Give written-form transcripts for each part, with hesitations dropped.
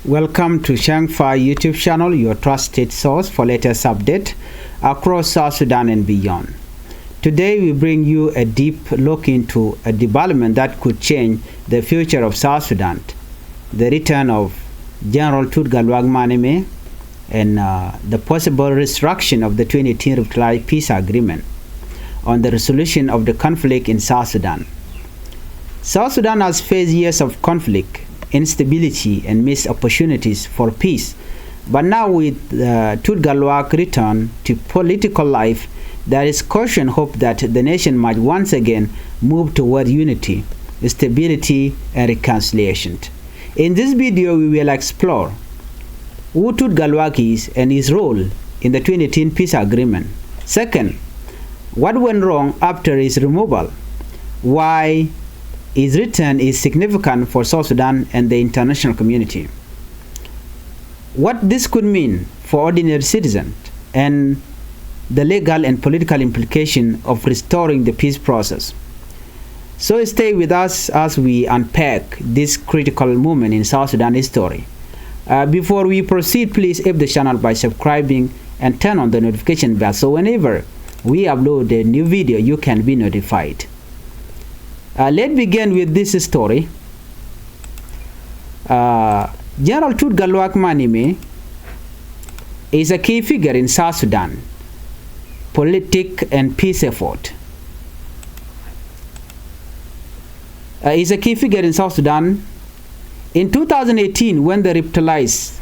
Welcome to Changfied YouTube channel, your trusted source for latest update across South Sudan and beyond. Today we bring you a deep look into a development that could change the future of South Sudan, the return of General Gatluak and the possible restructuring of the 2018 revitalized peace agreement on the resolution of the conflict in South Sudan. South Sudan has faced years of conflict, instability and missed opportunities for peace. But now with Gatluak's return to political life, there is caution hope that the nation might once again move toward unity, stability and reconciliation. In this video, we will explore who Gatluak is and his role in the 2018 peace agreement. Second, what went wrong after his removal? Why his return is significant for South Sudan and the international community. What this could mean for ordinary citizens and the legal and political implication of restoring the peace process. So stay with us as we unpack this critical moment in South Sudan history. Before we proceed, please help the channel by subscribing and turn on the notification bell so whenever we upload a new video, you can be notified. Let's begin with this story. General Gatluak is a key figure in South Sudan politics and peace effort. Is a key figure in South Sudan. In 2018, when the revitalized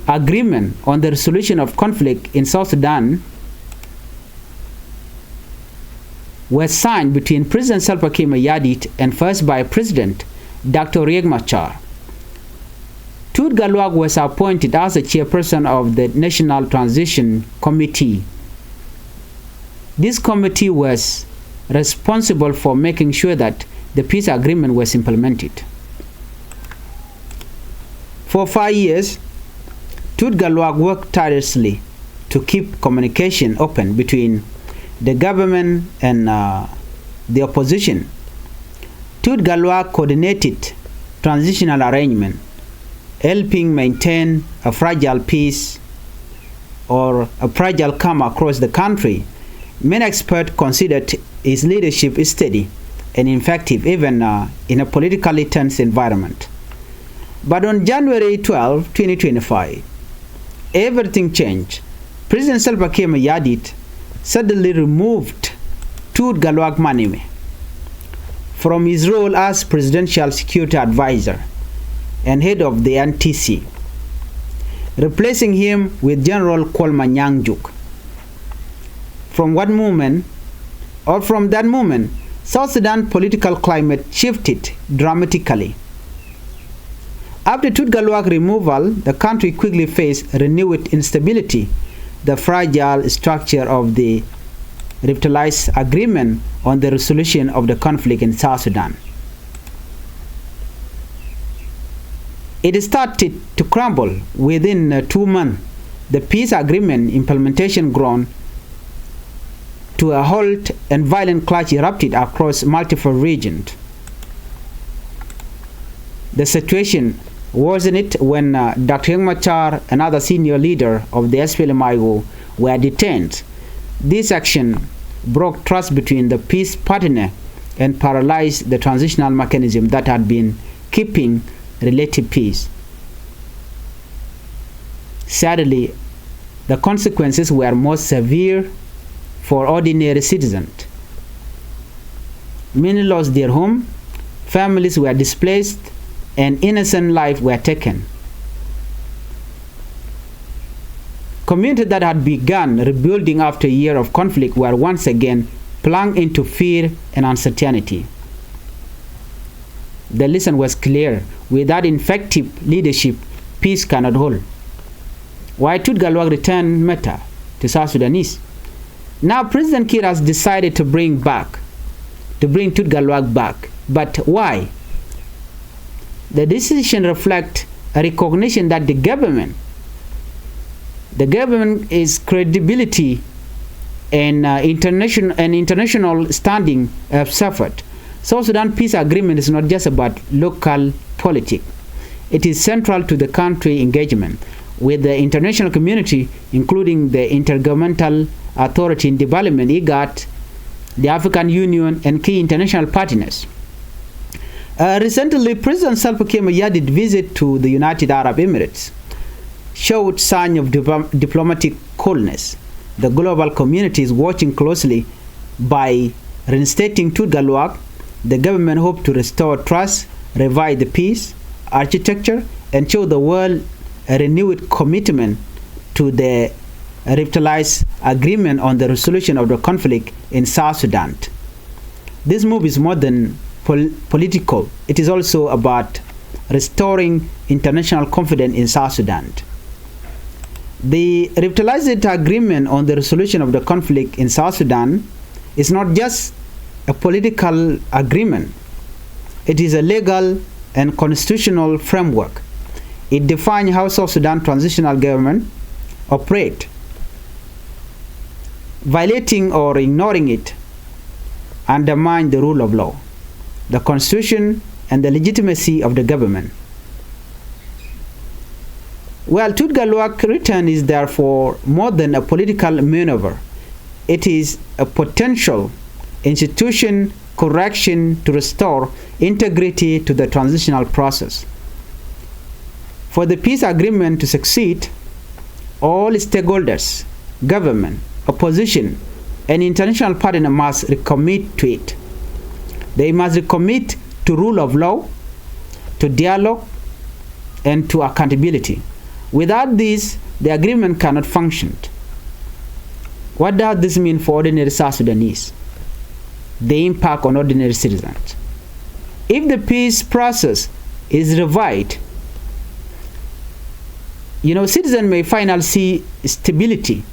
agreement on the resolution of conflict in South Sudan was signed between President Salva Kiir and first Vice President Dr. Riek Machar, Gatluak was appointed as the chairperson of the National Transition Committee. This committee was responsible for making sure that the peace agreement was implemented. For 5 years, Gatluak worked tirelessly to keep communication open between the government and the opposition. Gatluak coordinated transitional arrangement, helping maintain a fragile peace or a fragile calm across the country. Many experts considered his leadership steady and effective even in a politically tense environment. But on January 12, 2025, everything changed. President Salva Kiir suddenly removed Gatluak from his role as Presidential Security Advisor and head of the NTC, replacing him with General Nyangjuk. From that moment, South Sudan political climate shifted dramatically. After Gatluak removal, the country quickly faced renewed instability. The fragile structure of the revitalized agreement on the resolution of the conflict in South Sudan. It started to crumble within 2 months. The peace agreement implementation ground to a halt and violent clash erupted across multiple regions. The situation worsened when Dr. Machar and other senior leaders of the SPLM-IO were detained. This action broke trust between the peace partner and paralyzed the transitional mechanism that had been keeping relative peace. Sadly, the consequences were most severe for ordinary citizens. Many lost their home, families were displaced, and innocent lives were taken. Communities that had begun rebuilding after a year of conflict were once again plunged into fear and uncertainty. The lesson was clear: without effective leadership, peace cannot hold. Why Gatluak returned matter to South Sudanese? Now President Kiir has decided to bring Gatluak back. But why? The decision reflects a recognition that the government is credibility and international standing have suffered. South Sudan peace agreement is not just about local politics. It is central to the country engagement with the international community, including the Intergovernmental Authority in Development, IGAD, the African Union, and key international partners. Recently, President Salva Kiir Mayardit's visit to the United Arab Emirates showed signs of diplomatic coolness. The global community is watching closely. By reinstating Gatluak, the government hopes to restore trust, revive the peace architecture, and show the world a renewed commitment to the revitalized agreement on the resolution of the conflict in South Sudan. This move is more than political. It is also about restoring international confidence in South Sudan. The revitalized agreement on the resolution of the conflict in South Sudan is not just a political agreement. It is a legal and constitutional framework. It defines how South Sudan transitional government operate. Violating or ignoring it undermine the rule of law, the constitution, and the legitimacy of the government. Well, Gatluak return is therefore more than a political maneuver. It is a potential institution correction to restore integrity to the transitional process. For the peace agreement to succeed, all stakeholders, government, opposition, and international partners must recommit to it. They must recommit to rule of law, to dialogue, and to accountability. Without this, the agreement cannot function. What does this mean for ordinary South Sudanese? The impact on ordinary citizens. If the peace process is revived, citizens may finally see stability,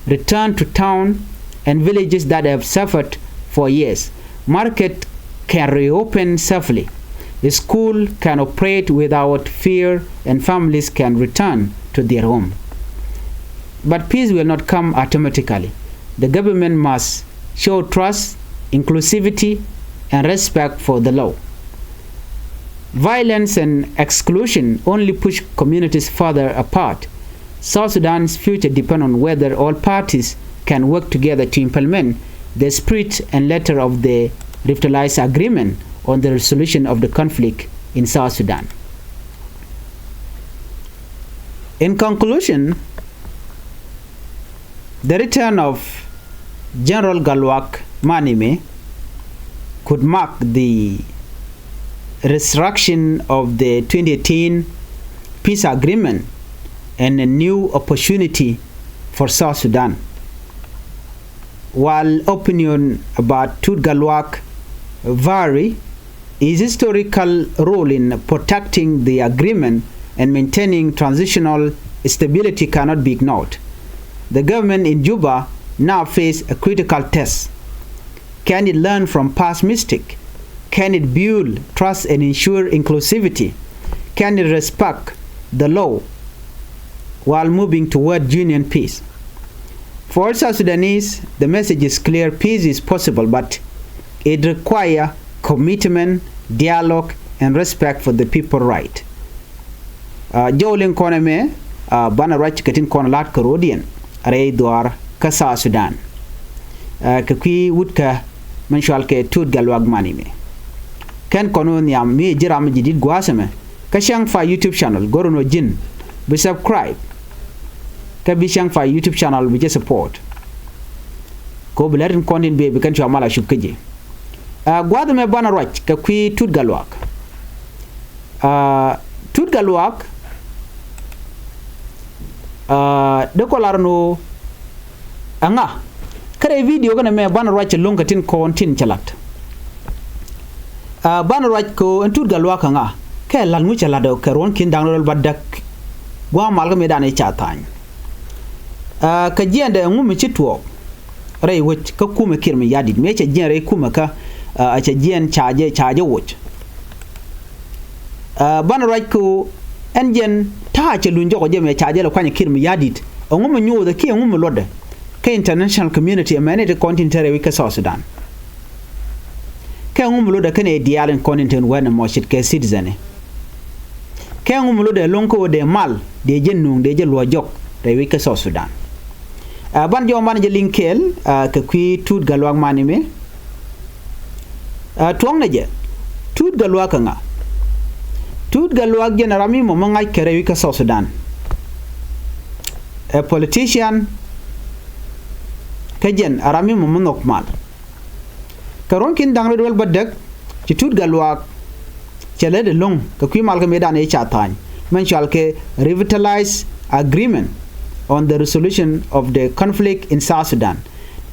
return to town and villages that have suffered for years. Market can reopen safely. The school can operate without fear, and families can return to their home. But peace will not come automatically. The government must show trust, inclusivity, and respect for the law. Violence and exclusion only push communities further apart. South Sudan's future depends on whether all parties can work together to implement the spirit and letter of the revitalized agreement on the resolution of the conflict in South Sudan. In conclusion, the return of General Gatluak Manime could mark the resurrection of the 2018 peace agreement and a new opportunity for South Sudan. While opinion about Gatluak vary, his historical role in protecting the agreement and maintaining transitional stability cannot be ignored. The government in Juba now faces a critical test. Can it learn from past mistakes? Can it build trust and ensure inclusivity? Can it respect the law while moving toward genuine peace? For all South Sudanese, the message is clear: peace is possible, but it requires commitment, dialogue, and respect for the people's right. Jolin koname bana rach katin kon lat karodian are duar ka South Sudan. Ka kwi wutka mensual ke Gatluak Manime. Ken kono nyam mi jiram jidid gwaseme ka Changfied YouTube channel gorono jin be subscribe ka bi Changfied YouTube channel bi support ko bilarin kontin be kan chamala shukje gwada me bana rach ka kwi Gatluak Gatluak de kolarno anga kare video gana me bana rach longatin kontin chalat bana rach ko en Gatluak nga ke lan mu chalado karon kin dangrol badak gwa malga me dane chatany ka jende ngum chitwo ray wot ka kuma kirmi yadid me che jere kuma ka a che jen chaje wot bana rach ko enjen ta che lunjo ko je me chaje la kwanya kirmi yadid ngum nyu da ke ngum lodde ka international community manage continental we ka South Sudan ke ngum lodde kane dialen continent wana mo shit ke citizen ke kengu mulu de lonko de mal de jennung de je lojok re wika South Sudan ban jo man je linkel ke kui tut Gatluak manime tuang na je tut Gatluak nga tut Gatluak je narami mo mangai kere wika South Sudan a politician kajen arami mo manok mal karon kin dangre wel badak ci tut Gatluak chele de long ka kui mal ka medan e chatany man shall ke revitalize agreement on the resolution of the conflict in South Sudan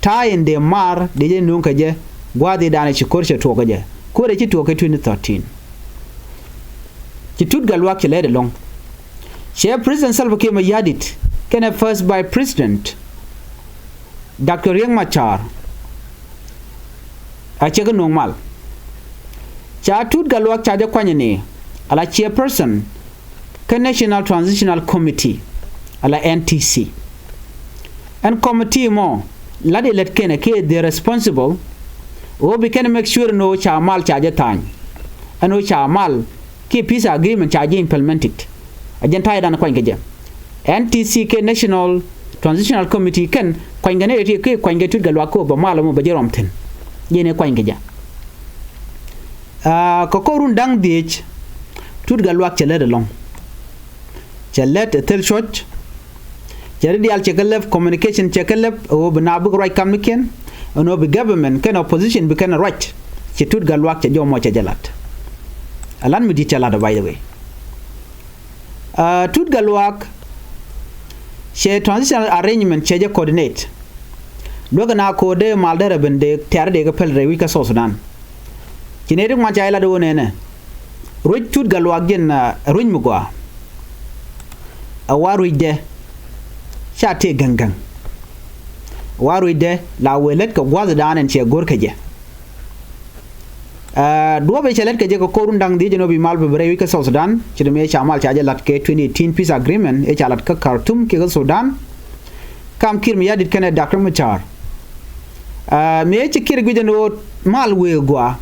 tie in the mar de je nun ka je gwade dane ci korche to ka je ko de ci to ka 2013 ci tut Gatluak chele de long she president Salva Kiir yadit kene first by president Dr. Riek Machar a chega normal cha tut Gatluak cha de kwanyene ala chairperson ka National Transitional Committee ala NTC and committee mo lade let kene ke they responsible o be can make sure no cha mal cha je tan ano cha mal ke peace agreement cha je implemented agenta dan kwany ke NTC ke National Transitional Committee kan kwany gane ke kwany tut Gatluak ko ba mal mo ba jerom ten yene kwany ke ko korun dang dich tut Gatluak chele de long chelet tel church chele dial chekelef communication chekelef o bnabu right kamiken no be government kan opposition be kan right che tut Gatluak che jomo che jalat alan mi di chala by the way tut Gatluak che transitional arrangement che je coordinate doga na ko de maldere bende tiare de pel re wika South Sudan kinere ma jayla do nene ruj tut Gatluak gen ruj mugwa awaru de chate gangan waru de la welet ko gwaza danen che gorkaje do be chelet ke je ko korun dang di jeno bi mal be bre wika South Sudan ci de me chamal cha lat ke 2018 peace agreement e chalat ka Khartoum ke Sudan kam kir mi yadit kene Dr. Machar me ci kir gujeno mal we gwa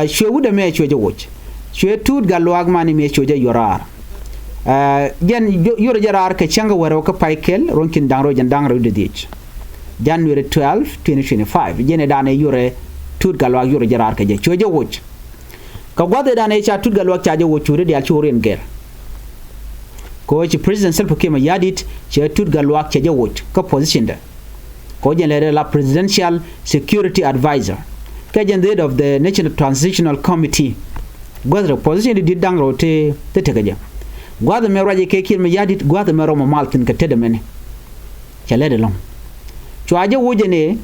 shewu de me choje woch she tut Gatluak mani me choje yorar gen yoro jarar ka changa waro ka paikel ronkin dangro jan dangro de dich January 12 2025 jene dane yore tut Gatluak yoro jarar ka je choje woch ka gwade dane cha tut Gatluak cha je woch re dial choren ger ko ci president Salva Kiir yadit che tut Gatluak cha je woch ka position de ko jene la presidential security advisor ka jende head of the National Transitional Committee gwade position di dangro te tegaje gwada me raje ke Kiir yadit gwada me romo maltin ka tede mene chale de long chwaje wujene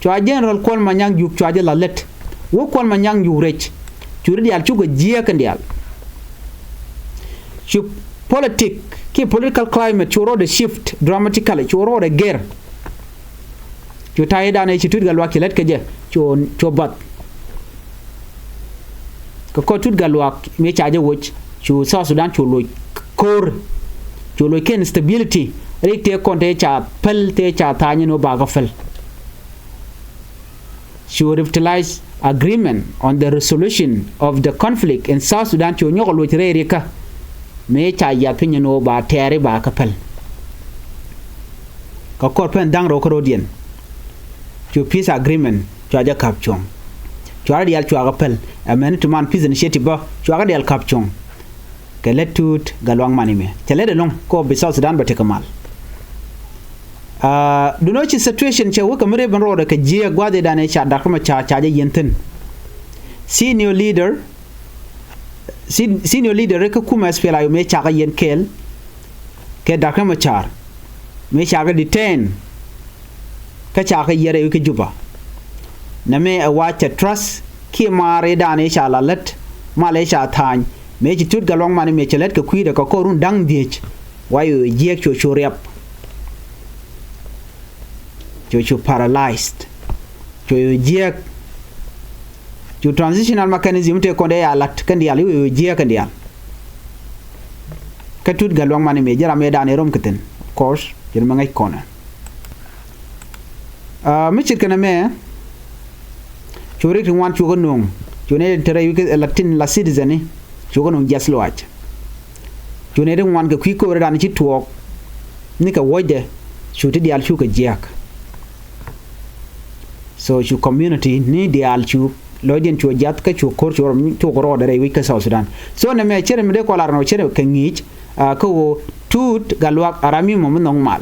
chwaje general kol manyang juk chwaje lalet wo kol manyang juk rech churi dial chugo jia kandial chu political climate churo de shift dramatically churo de ger chu tayda ne chi tut Gatluak let ke je cho bat ko tut Gatluak me chaje wuch chu South Sudan chu loy kor chu loy ken stability rek te konte cha pel te cha tanya no baga fel chu revitalize agreement on the resolution of the conflict in South Sudan chu nyoko lo tere ka me cha ya pinya no ba tere ba ka pel ka kor pen dang ro ko dien chu peace agreement chu aja kapchong chu ara dial chu aga pel amen to man peace initiative ba chu aga dial kapchong ke letut Gatluak manime chele de long ko bi South Sudan ba te kamal do no chi situation che wo kamre ban ro ka je gwade dane cha Dr. Machar cha je yenten senior leader ka kuma spela yo me cha ga yen kel ke Dr. Machar me cha ga detain ka cha ga yere ke juba na me a wacha trust ki mare dane cha lalet male cha tan me ci tut Gatluak mani me chelet ka kuida ka korun dang diech wayo jek cho rep cho paralyzed cho jek cho transitional mechanism te konde ya lat kan dial yo jek kan dial ka tut Gatluak mani me jara me dane rom keten of course jere ma ngay kona me ci kana me cho rek wan cho gonong cho ne tere yu latin la citizen chugo no jaslo ach chune de wan ga kwi ko ran chi tuok ni ka wode chu ti dial chu ka jak so chu community ni dial chu lodien chu jat ka chu kor chu to goro da wi ka South Sudan so ne me chere me de ko lar no chere ka ngich ko tut Gatluak arami mo nong mal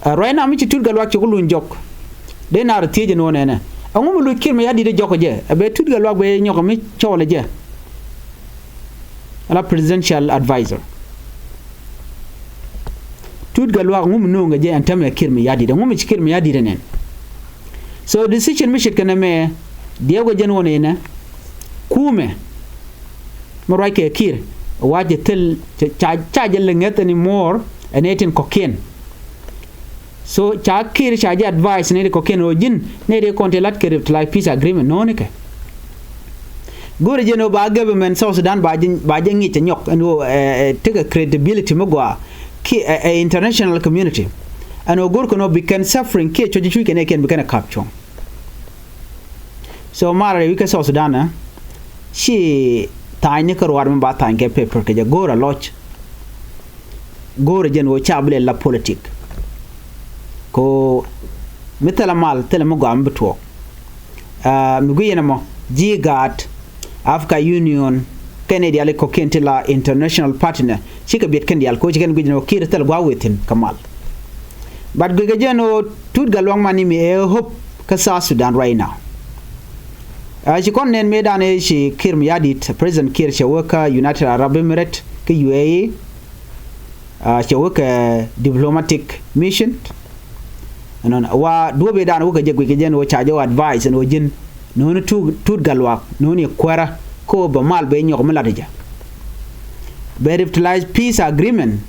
right now mi ci tut Gatluak ci ko lu njok de nar tieje no ne angum lu kir me yadi de joko je be tut Gatluak be nyoko mi chole je ala presidential advisor tut Gatluak ngum no nga je antame kir me yadi de ngum ci kir me yadi de nen so decision mi shit kana me diego jen woni na kume mo ke kir waje tel cha jelle ngetani more and etin cocaine so cha kir cha advice ne cocaine o jin ne de kontelat ke like peace agreement no ne ke gore jeno ba government South Sudan ba ngi te nyok no take credibility mo gwa ki international community and ogor kono becan suffering ke choji chu ke ken becan capture so mara we ka South Sudan she tanya karwar min ba tan ke paper ke gora loch gore jen wo chable la politique ko mitala mal tele mo gam beto mi guyena mo jigat Africa Union Canada le ko kentela international partner chika bet kendial ko chiken gujino kire tel gwa wetin kamal but gujeno tut Gatluak mani mi hope ka South Sudan right now she kon nen medane she kir mi yadit president kir she worker United Arab Emirates ke UAE she worker diplomatic mission anon wa dobe dan wo je jen wo chajo advice no jin no tut Gatluak no ni kwara ko ba mal be nyok meladaja be revitalize peace agreement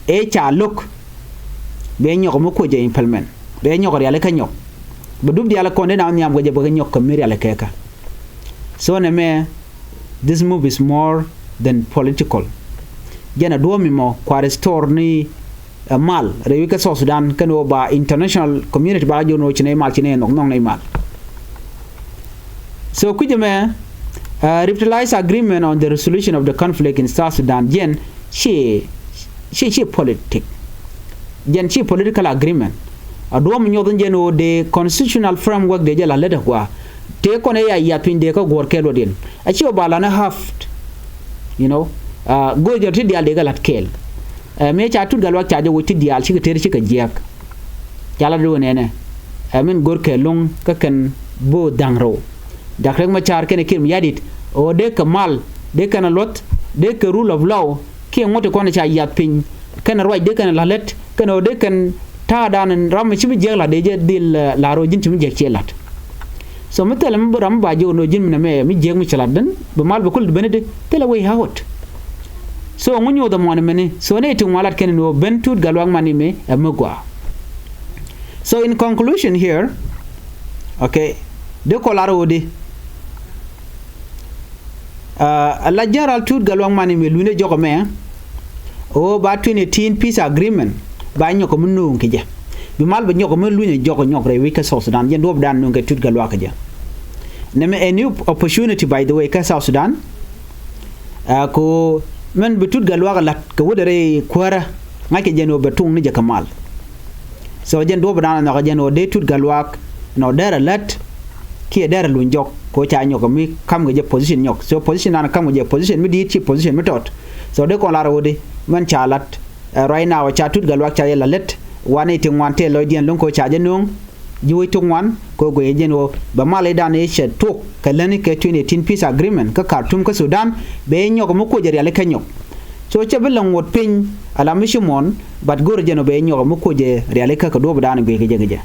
e cha look be nyok mo ko je implement be nyok yale ka nyok budub diala konde na nyam goje boga nyok meri ala keka so ne me this move is more than political jena do mi mo kwa restore ni mal rewi ka South Sudan kano ba international community ba jono chine mal chine nok nong nei mal so kuje me revitalize agreement on the resolution of the conflict in South Sudan jen she politic jen she political agreement adom nyodon jeno de constitutional framework de jela leda kwa te kone ya pinde ko gorke do den achi obala na haft you know go joti dial de galat kel me cha tut Gatluak cha jo woti dial chi ter chi ka jiak jala do nene amin gorke long ka kan bo dangro dakrek ma char ken kim yadit o de kamal de kana lot de ka rule of law ke ngote kone cha ya pin kana roi de kana lalet kana de kan ta danan ram chimi jela de je dil la ro jin chimi je chelat so metel m ram ba jo no jin me mi je mi chelat den be mal be kul benede tele way hawot so ngunyo da mon mene so ne tu malat ken no ben tut Gatluak mani me amgwa so in conclusion here okay de kolaro de la general tut Gatluak mani me lune jogo me o ba 2018 peace agreement ba nyoko munung ke je bi mal ba nyoko mun luñe joko nyok re wi ka South Sudan jen dob dan nunga tut Gatluak je neme a new opportunity by the way ka South Sudan ko men bi tut Gatluak lat ko wodere kwara ngake jeno betung ni je kamal so jen dob dan na jeno de tut Gatluak no dara lat ki dara luñ jok ko cha nyoko mi kam ga je position nyok so position na kam ga je position mi di chi position mi tot so de ko la rawde man cha lat right now cha tut Gatluak cha yela let wane tin wante lodien lon ko cha jenung jiwi tun wan ko go yejeno ba male dan e che to kalani ke 2018 peace agreement ka Khartoum ka Sudan be nyoko mo ko jere ale kanyo so che belan wot pin ala mishimon but gor jeno be nyoko mo ko je reale ka do dan be ge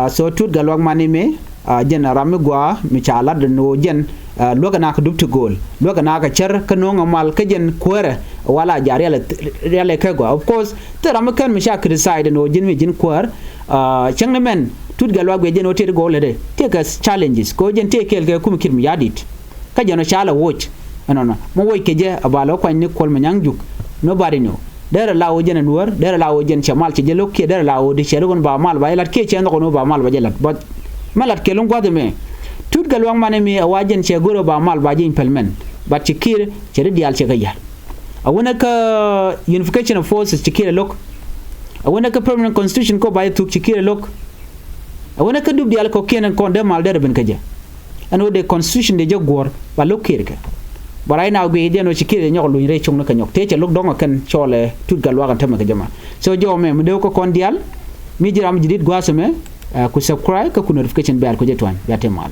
so tut Gatluak mani me jen rami gwa mi cha la no jen loga na ka dubtu gol loga na ka cer ka no ngamal ka jen kwere wala jari reale ka gwa of course te ram kan mi sha criticize no jin mi jin kwar changne men tut Gatluak be jen o te gol de te ka challenges ko jen te kel ga kum kirmi yadit ka jen o chala watch no mo woy ke je abalo kwa ni kol manyang juk nobody know dere lawo jen nuwer dere lawo jen chamal ci jelo ke dere lawo di cherugon ba mal ba lat ke chen no ba mal ba jelat but malat ke lon gwade me tut Gatluak mani me wajen che goro ba mal ba jin pelmen but chikir chere dial che gayal awona ka unification of forces chikir lok awona ka permanent constitution ko bay tuk chikir lok awona ka dub dial ko kenen ko de mal der ben kaje ano de constitution de jogor ba lok kirka baray na be de no chikir nyok lu re chung na ka nyok te che lok donga kan chole tut galwa kan tama ka jama so jo me de ko kon dial mi jiram jidit gwasame ku subscribe ka ku notification bell ko je twan ya temal